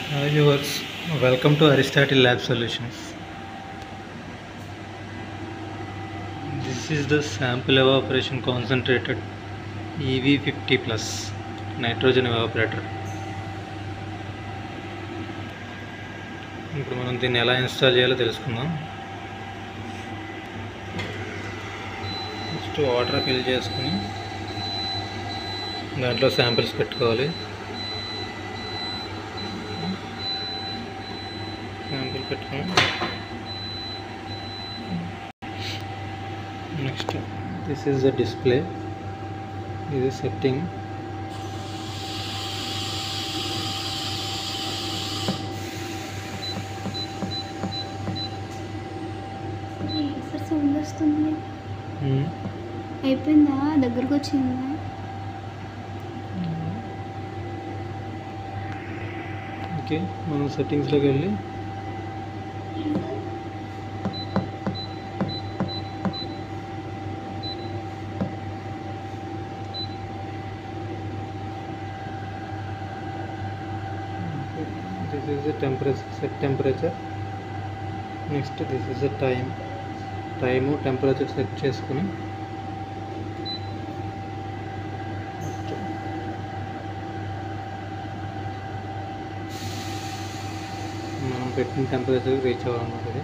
Hi viewers, welcome to Aristotle Lab Solutions. This is the sample evaporation concentrated EV50 plus nitrogen evaporator. ఇప్పుడు మనం దీన్ని ఎలా install చేయాలో తెలుసుకుందాం. ఫస్ట్ వాటర్ ఫిల్ చేసుకుని దాంట్లో శాంపిల్స్ పెట్టుకోవాలి. శాంపిల్ పెట్టుకుని next this is the display, ఇది సెట్టింగ్. సౌండ్ వస్తుంది. అయిపోయిందా? దగ్గరకు వచ్చిందా? ఓకే, మనం సెట్టింగ్స్లోకి వెళ్ళి this is the temperature, set temperature. Next this is the time temperature set చేసుకుని మనం పెట్టిన టెంపరేచర్ రీచ్ అవ్వాలన్నమాట. ఇది